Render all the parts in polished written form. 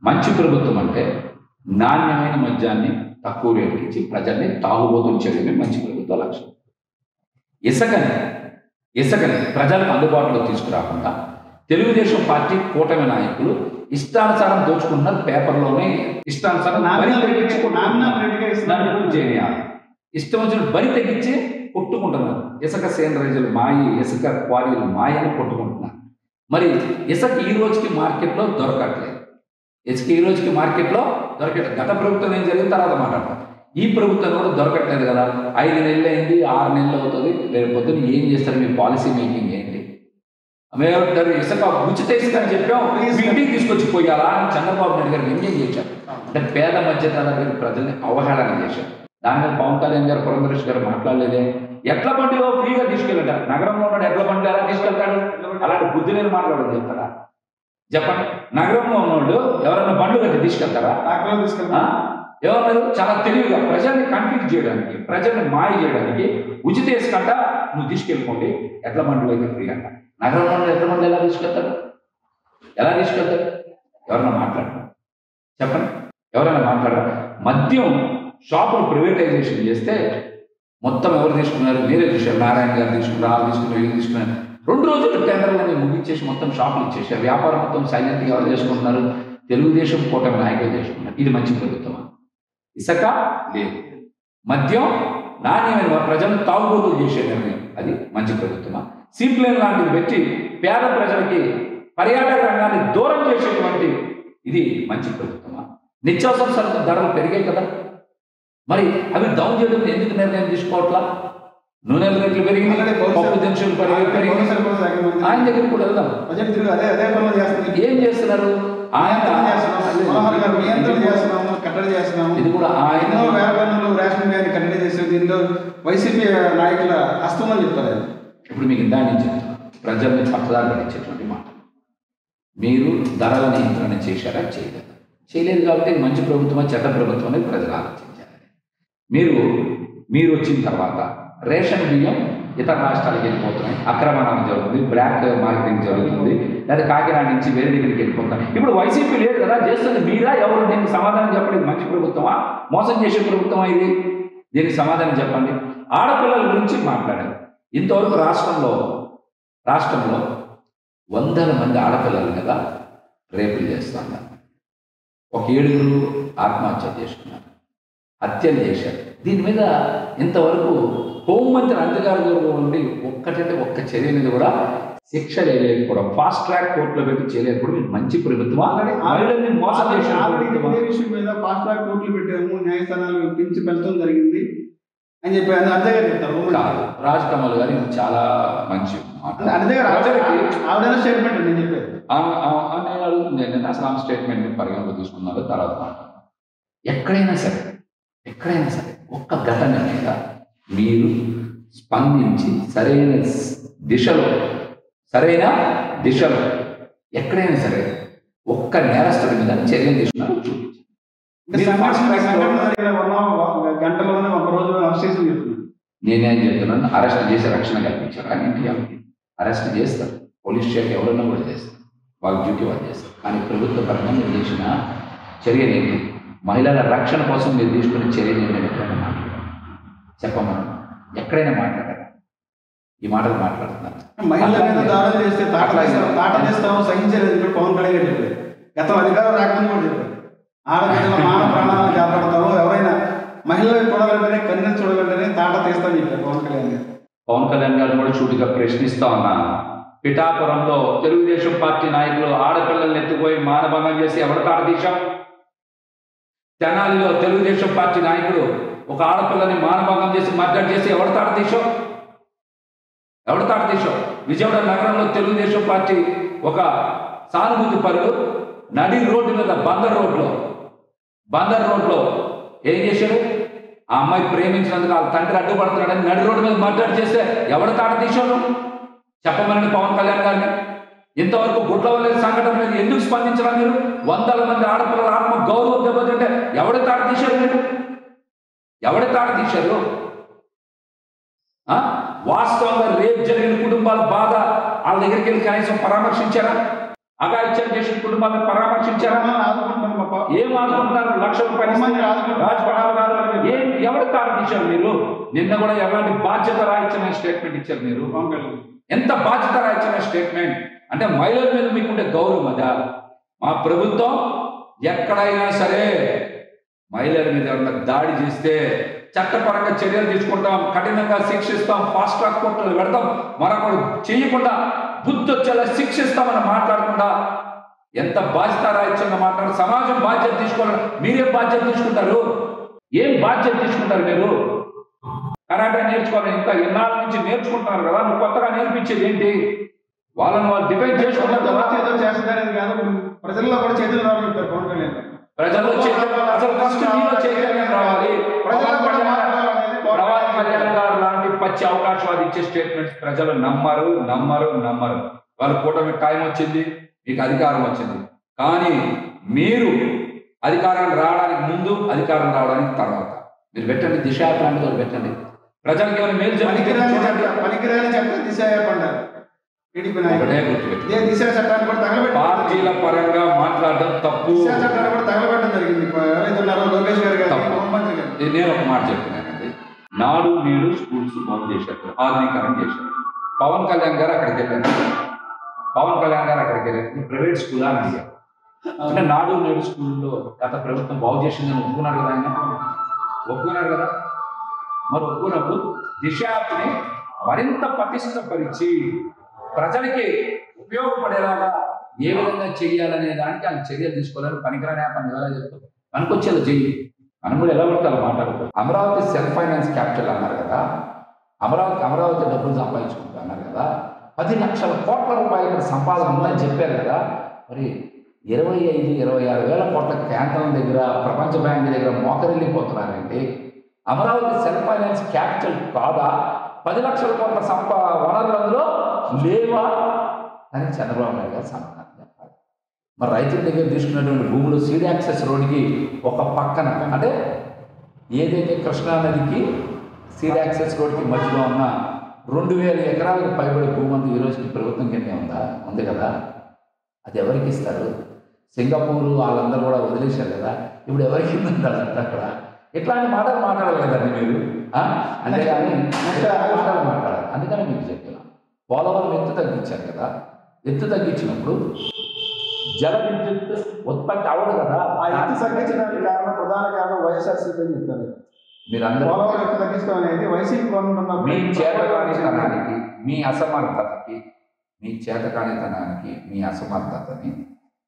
మంచి ప్రభుత్వం అంటే నాణ్యమైన మద్యాన్ని తక్కువ రేటుకి ఇచ్చి ప్రజల్ని తాగుబోతులు చేయడమే మంచి ప్రభుత్వ లక్ష్యం. ఇసుకని ప్రజలకు అందుబాటులో తీసుకురాకుండా తెలుగుదేశం పార్టీ కూటమి నాయకులు ఇష్టానుసారం దోచుకున్నారు. పేపర్లోనే ఇష్టానుసారం ఇష్టం వచ్చిన బరి తగ్గించి కొట్టుకుంటున్నారు. ఇసుక సేనరైజులు మాయి, ఇసుక క్వారీలు మాయని కొట్టుకుంటున్నారు. మరి ఇసుక ఈ రోజుకి మార్కెట్లో దొరకట్లేదు. ఇసుక ఈ రోజుకి మార్కెట్లో దొరకట్లేదు. గత ప్రభుత్వం ఏం జరిగిన తర్వాత మాట్లాడతాం. ఈ ప్రభుత్వం కూడా దొరకట్లేదు కదా. 5 నెలలు అయింది, 6 నెలలు అవుతుంది. రేపు పొద్దున్న ఏం చేస్తారు? మీ పాలసీ మేకింగ్ ఏంటి? మేము ఇసుక ఉచిత ఇసుక అని చెప్పాం, ఇంటికి తీసుకొచ్చి పోయాలా అని చంద్రబాబు నాయుడు గారు ఎంజాయ్ చేశారు. అంటే పేద మధ్యతరగతి ప్రజల్ని అవహేళన చేశారు. దాని మీద పవన్ కళ్యాణ్ గారు, పురంధరేష్ గారు మాట్లాడలేదే. ఎట్ల బండిలో ఫ్రీగా తీసుకెళ్ళంటారు. నగరంలో ఉన్నాడు ఎట్ల బండి ఎలా తీసుకెళ్తాడు? అలాంటి బుద్ధి లేని మాట్లాడడం చెప్తారా? చెప్పండి. నగరంలో ఉన్నోళ్ళు ఎవరైనా బండ్లు కట్టి తీసుకెళ్తారా? ఎవరు చాలా తెలివిగా ప్రజల్ని కన్ఫ్యూజ్ చేయడానికి, ప్రజల్ని మాయ చేయడానికి ఉచిత ఇసుకంట నువ్వు తీసుకెళ్ళిపోండి, ఎట్ల బండ్లు అయితే ఫ్రీ అంట. నగరంలో ఉన్న ఎట్ల బండ్లు ఎలా తీసుకెళ్తారు? ఎవరైనా మాట్లాడరు? చెప్పండి, ఎవరైనా మాట్లాడరు? మద్యం షాపులు ప్రైవేటైజేషన్ చేస్తే మొత్తం ఎవరు తీసుకున్నారు? మీరే చూశారు. నారాయణ గారు తీసుకున్నారు, వాళ్ళు తీసుకున్నారు, వీళ్ళు తీసుకున్నారు. 2 రోజులు టెండర్లని ముగించేసి మొత్తం షాపులు ఇచ్చేసారు. వ్యాపారం మొత్తం సైలెంట్గా ఎవరు చేసుకుంటున్నారు? తెలుగుదేశం కూటమి నాయకులు చేసుకుంటున్నారు. ఇది మంచి ప్రభుత్వమా? ఇసుక లేదు, మద్యం నాణ్యమైన ప్రజలను తాగుబోతులు చేసే నిర్ణయం, అది మంచి ప్రభుత్వమా? సీప్లేన్ లాంటిది పెట్టి పేద ప్రజలకి పర్యాటక రంగాన్ని దూరం చేసేటువంటి ఇది మంచి ప్రభుత్వమా? నిత్యావసర సరుకుల ధరలు పెరిగాయి కదా, మరి అవి డౌన్ చేయడం ఎందుకు నిర్ణయం తీసుకోవట్లా? నూనెల రేట్లు పెరిగింది, పప్పు దినుసులు పెరిగింది. ఆయన దగ్గర కూడా వెళ్దాం. ఏం చేస్తున్నారు ఆయన? ఇది కూడా ఆయన కట్టడి చేసే దీనిలో వైసీపీ నాయకుల హస్తం అని చెప్తారు. ఇప్పుడు మీకు ఇందా నుంచి ప్రజల్ని పక్కదారి పడించేటువంటి మాట. మీరు ధరల నియంత్రణ చేశారా? చేయలేదు కాబట్టి మంచి ప్రభుత్వమా చెడ్డ ప్రభుత్వం అనేది ప్రజలు ఆలోచించాలి. మీరు వచ్చిన తర్వాత రేషన్ బియ్యం ఇతర రాష్ట్రాలకు వెళ్ళిపోతున్నాయి, అక్రమ రవాణా జరుగుతుంది, బ్లాక్ మార్కెటింగ్ జరుగుతుంది, లేదా కాకినాడ నుంచి వేరే దగ్గరికి వెళ్ళిపోతాం. ఇప్పుడు వైసీపీ లేదు కదా, చేస్తుంది మీరా? ఎవరు? దీనికి సమాధానం చెప్పండి. మంచి ప్రభుత్వమా మోసం చేసే ప్రభుత్వమా ఇది? దీనికి సమాధానం చెప్పండి. ఆడపిల్లల గురించి మాట్లాడారు. ఇంతవరకు రాష్ట్రంలో వందల మంది ఆడపిల్లలు కదా రేపులు చేస్తున్నారు. ఒక 7 ఆత్మహత్య చేసుకున్నారు, హత్యలు చేశారు. దీని మీద ఇంతవరకు హోంమంత్రి అంతగారు ఉండి ఒక్క చర్య మీద కూడా శిక్ష చేయలేకపోవడం, ఫాస్ట్ ట్రాక్ కోర్టులో పెట్టి చేయలేకపోవడం ఇది మంచి ప్రభుత్వం. మహిళల్ని మోసం చేసిన విషయం మీద ఫాస్ట్ ట్రాక్ కోర్టులు పెట్టాము, న్యాయస్థానాలు పెంచి పెంచడం జరిగింది అని చెప్పి అంతగా చెప్తారు. రాజ్ కమల్ గారు ఇది చాలా మంచి స్టేట్మెంట్ నేను చెప్పేది. నేను అడుగుతుంది ఏంటంటే అసలు ఆ స్టేట్మెంట్ పరిగణలో తీసుకున్నారో తర్వాత ఎక్కడైనా సరే ఒక్క ఘటన మీద మీరు స్పందించి సరైన దిశలో ఎక్కడైనా సరే ఒక్క నేరస్తుడి మీద చర్యలు తీసుకున్నారు చూపించి. గంటలోనే ఒక రోజు నేనేం చెప్తున్నాను, అరెస్ట్ చేసి రక్షణ కల్పించారు. కానీ అరెస్ట్ చేస్తారు, పోలీస్ శాఖ ఎవరన్నా కూడా చేస్తారు, వాళ్ళ డ్యూటీ వాళ్ళు చేస్తారు. కానీ ప్రభుత్వ పరంగా మీరు చేసిన చర్యలు ఏంటి? మహిళల రక్షణ కోసం మీరు తీసుకునే చర్యలు ఏంటని ఎక్కడైనా మాట్లాడారు? చెప్పమని ఎక్కడైనా మాట్లాడారు? ఈ మాటలు మాట్లాడుతున్నారు. మహిళల మీద దాడులు చేస్తే తాట చేస్తాము సహించలేదు పవన్ కళ్యాణ్ చెప్పారు. గతం అధికారం రాకుండా కూడా చెప్పారు. ఆడపిల్లల మానవ ప్రాణాలను కాపాడతాము, ఎవరైనా మహిళలు చూడాలంటేనే కన్నెలు చూడాలంటేనే తాట తీస్తామని చెప్పారు పవన్ కళ్యాణ్ గారు కూడా చూటిగా ప్రశ్నిస్తా ఉన్నా. పిఠాపురంలో తెలుగుదేశం పార్టీ నాయకులు ఆడపిల్లల్ని ఎత్తుపోయి మానభంగం చేసి ఎవరు తాట తీశాం? తెనాలిలో తెలుగుదేశం పార్టీ నాయకుడు ఒక ఆడపిల్లని మానభంగం చేసి మర్డర్ చేసి ఎవరు తాట తీశాం? విజయవాడ నగరంలో తెలుగుదేశం పార్టీ ఒక సానుభూతి పరుడు నడి రోడ్డు మీద బందర్ రోడ్లో ఏం చేశారు? ఆ అమ్మాయి ప్రేమించినందుకు వాళ్ళ తండ్రి అడ్డుపడుతున్నాడని నడి రోడ్డు మీద మర్డర్ చేస్తే ఎవరు తాట తీశారు? చెప్పమనండి పవన్ కళ్యాణ్ గారిని. ఇంతవరకు గుడ్లవల్లి సంఘటన మీద ఎందుకు స్పందించడం? మీరు వందల మంది ఆడపిల్లల ఆత్మ గౌరవం దెబ్బతింటే ఎవరి తాట తీశారు? వాస్తవంగా రేపు జరిగిన కుటుంబాల బాధ వాళ్ళ దగ్గరికి వెళ్ళి కనీసం పరామర్శించారా? అగాయిత్యం చేసిన కుటుంబాలను పరామర్శించారా? ఆదుకుంటున్నాం మా పాప. ఏం ఆదుకుంటారు? లక్ష రూపాయలు మంది ఆదుకుంటున్నారు. రాజ్ పడాల్ గారు ఏం ఎవరు తారదించారు మీరు? నిన్న కూడా ఎలాంటి బాధ్యత రాయించిన స్టేట్మెంట్ ఇచ్చారు మీరు? పవన్ కళ్యాణ్ ఎంత బాధ్యత రాయించిన స్టేట్మెంట్ అంటే మహిళల మీద మీకుండే గౌరవం అదా? మా ప్రభుత్వం ఎక్కడైనా సరే మహిళల మీద ఎవరైనా దాడి చేస్తే చట్టపరంగా చర్యలు తీసుకుంటాం, కఠినంగా శిక్షిస్తాం, ఫాస్ట్ ట్రాక్ కోర్టులు పెడతాం, మరొకరు చేయకుండా బుద్ధి వచ్చేలా శిక్షిస్తామని మాట్లాడకుండా ఎంత బాధ్యత రాయించిన మాట్లాడు. సమాజం బాధ్యత తీసుకోవాలి. మీరేం బాధ్యత తీసుకుంటారు? ఏం బాధ్యత తీసుకుంటారు మీరు? కరాటే నేర్చుకోవాలి, ఇంత ఇన్నాళ్ళ నుంచి నేర్చుకుంటున్నారు కదా, నువ్వు కొత్తగా నేర్పించేది ఏంటి? వాళ్ళని వాళ్ళు డిపెండ్ చేసుకుంటారు కదా. ఏదో చేస్తారని కాదు, ప్రజల్లో కూడా చైతన్యం రావాలి పవన్ కళ్యాణ్. ప్రజల్లో అసలు ఫస్ట్ నీలో చైతన్యం రావాలి. పవన్ కళ్యాణ్ గారు లాంటి పచ్చి అవకాశాలు ఇచ్చే స్టేట్మెంట్స్ ప్రజలు నమ్మరు నమ్మరు నమ్మరు. వాళ్ళ కూటమి టైం వచ్చింది, మీకు అధికారం వచ్చింది, కానీ మీరు అధికారం రావడానికి ముందు, అధికారం రావడానికి తర్వాత మీరు పెట్టండి దిశ ప్లాంట్ పెట్టండి. ప్రజలకు ఏమైనా మేలు పనికిరాని చట్టం దిశ పడ్డారు. దిశ చట్టాన్ని కూడా తగలబెట్టి పార్టీల పరంగా మాట్లాడడం తప్పు. దిశ చట్టాన్ని కూడా తగలబెట్టడం జరిగింది. ఎవరైతున్నారో లోకేష్ గారు గారు, హోంమంత్రి గారు. నేను ఒక మాట చెప్తున్నానండి. నాడు నేడు స్కూల్స్ బాగు చేశారు, ఆధునీకరణ చేశారు. పవన్ కళ్యాణ్ గారు అక్కడికి వెళ్ళారు. పవన్ కళ్యాణ్ గారు అక్కడికి వెళ్ళారు. ప్రైవేట్ స్కూల్ అని అడిగారు. అంటే నాడు నేడు స్కూల్లో గత ప్రభుత్వం బాగు చేసిందని ఒప్పుకున్నాడు కదా ఆయన, ఒప్పుకున్నాడు కదా. మరి ఒప్పుకున్నప్పుడు దిశ యాప్ని మరింత పటిష్టపరిచి ప్రజలకి ఉపయోగపడేలాగా ఏ విధంగా చేయాలనే దానికి ఆయన చర్యలు తీసుకోవాలని పనికిరాని యాప్ అని ఎలా చెప్తాం? పనికొచ్చేది చెయ్యి. మనం కూడా ఎలా పడితే అలా మాట్లాడుతాం. అమరావతి సెల్ఫ్ ఫైనాన్స్ క్యాపిటల్ అన్నారు కదా, అమరావతి డబ్బులు సంపాదించుకుంటారు అన్నారు కదా, 10 లక్షల కోట్ల రూపాయల సంపాదన ఉందని చెప్పారు కదా. మరి 25-26 వేల కోట్ల కేంద్రం దగ్గర, ప్రపంచ బ్యాంక్ దగ్గర మోకరిల్లిపోతున్నారండి. అమరావతి సెల్ఫ్ ఫైనాన్స్ క్యాపిటల్ కాదా? 10 లక్షల కోట్ల వనరులందులో లేవా అని చంద్రబాబు నాయుడు గారు సమాధానం చెప్పాలి. మరి రైతుల దగ్గర తీసుకున్నటువంటి భూములు సీడ్ యాక్సెస్ రోడ్డుకి ఒక పక్కన, అంటే ఏదైతే కృష్ణానదికి సీడ్ యాక్సెస్ రోడ్డుకి మధ్యలో ఉన్న 2000 ఎకరాలకు పైబడే భూమంది ఈ రోజుకి ప్రభుత్వం కింద ఉంది కదా. అది ఎవరికి ఇస్తారు? సింగపూర్ వాళ్ళందరూ కూడా వదిలేశారు కదా, ఇప్పుడు ఎవరికి ఉందంటే అక్కడ ఇట్లాంటి మాటలు మాట్లాడలేదండి మీరు. అంతేగాని మాటలు మాట్లాడాలి. అందుకని మీకు చెప్తున్నాను, పోలవరం ఎత్తు తగ్గించారు కదా, ఎత్తు తగ్గించినప్పుడు జల విద్యుత్ ఉత్పత్తి అవ్వదు కదా. ఆ ఎత్తు తగ్గించడానికి ప్రధాన కారణం వైఎస్ఆర్సీపీ అని చెప్తారు. మీరు అందరూ పోలవరం ఎత్తు తగ్గించడం అనేది వైసీపీ గవర్నమెంట్ మీ చేతకానితనానికి, మీ అసమర్థతకి, మీ చేతకానితనానికి, మీ అసమర్థతని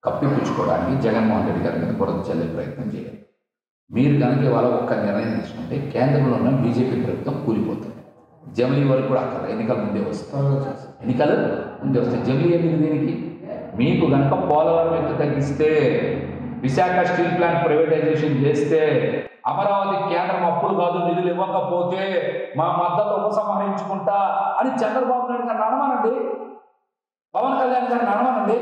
కప్పిపుచ్చుకోవడానికి జగన్మోహన్ రెడ్డి గారి మీద బురద చల్లే ప్రయత్నం చేయాలి. మీరు కనుక ఇవాళ ఒక్క నిర్ణయం తీసుకుంటే కేంద్రంలో ఉన్న బీజేపీ ప్రభుత్వం కూలిపోతుంది. జమిలీ వరకు కూడా అక్కడ ఎన్నికల ముందే వస్తాయి. ఎన్నికలు ముందే వస్తాయి. జమిలీ ఎందుకు దీనికి? మీకు కనుక పోలవరం ఎత్తు తగ్గిస్తే, విశాఖ స్టీల్ ప్లాంట్ ప్రైవేటైజేషన్ చేస్తే, అమరావతి కేంద్రం అప్పులు కాదు నిధులు ఇవ్వకపోతే మా మద్దతు ఉపసంహరించుకుంటా అని చంద్రబాబు నాయుడు గారిని అనమానండి, పవన్ కళ్యాణ్ గారిని అనమానండి.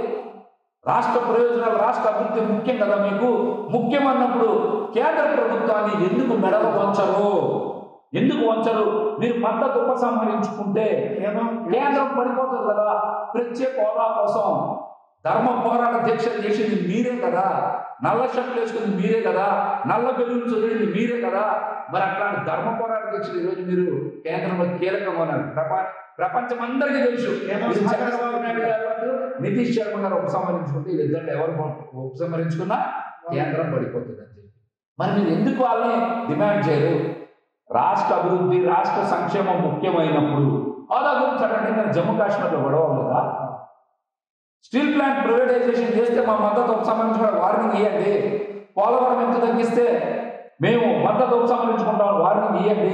రాష్ట్ర ప్రయోజనాలు, రాష్ట్ర అభివృద్ధి ముఖ్యం కదా మీకు. ముఖ్యం అన్నప్పుడు కేంద్ర ప్రభుత్వాన్ని ఎందుకు మెడలు వంచరు? ఎందుకు వంచరు? మీరు మద్దతు ఉపసంహరించుకుంటే కేంద్రం పడిపోతుంది కదా. ప్రత్యేక హోదా కోసం ధర్మ పోరాట దీక్షలు చేసింది మీరే కదా, నల్ల షర్ట్లు వేసుకుంది మీరే కదా, నల్ల బెలూన్స్ వదిలింది మీరే కదా. మరి అట్లాంటి ధర్మ పోరాట దీక్షలు ఈరోజు మీరు కేంద్రంలో కీలకంగా ఉన్నారు. ప్రపంచం అందరికీ తెలుసు. చంద్రబాబు నాయుడు గారు, నితీష్ శర్మ గారు ఉపసంహరించుకుంటే వీళ్ళిద్దరు ఎవరు ఉపసంహరించుకున్నా కేంద్రం పడిపోతుంది అని చెప్పి మరి మీరు ఎందుకు వాళ్ళని డిమాండ్ చేయరు? రాష్ట్ర అభివృద్ధి, రాష్ట్ర సంక్షేమం ముఖ్యమైనప్పుడు హోదా గురించి అంటే జమ్మూ కాశ్మీర్లో గొడవ లేదా? స్టీల్ ప్లాంట్ ప్రైవేటైజేషన్ చేస్తే మా మద్దతు ఉపసంహరించుకోవడం వార్నింగ్ ఇవ్వండి. పోలవరం ఎంత తగ్గిస్తే మేము మద్దతు ఉపసంహరించుకుంటాం వార్నింగ్ ఇవ్వండి.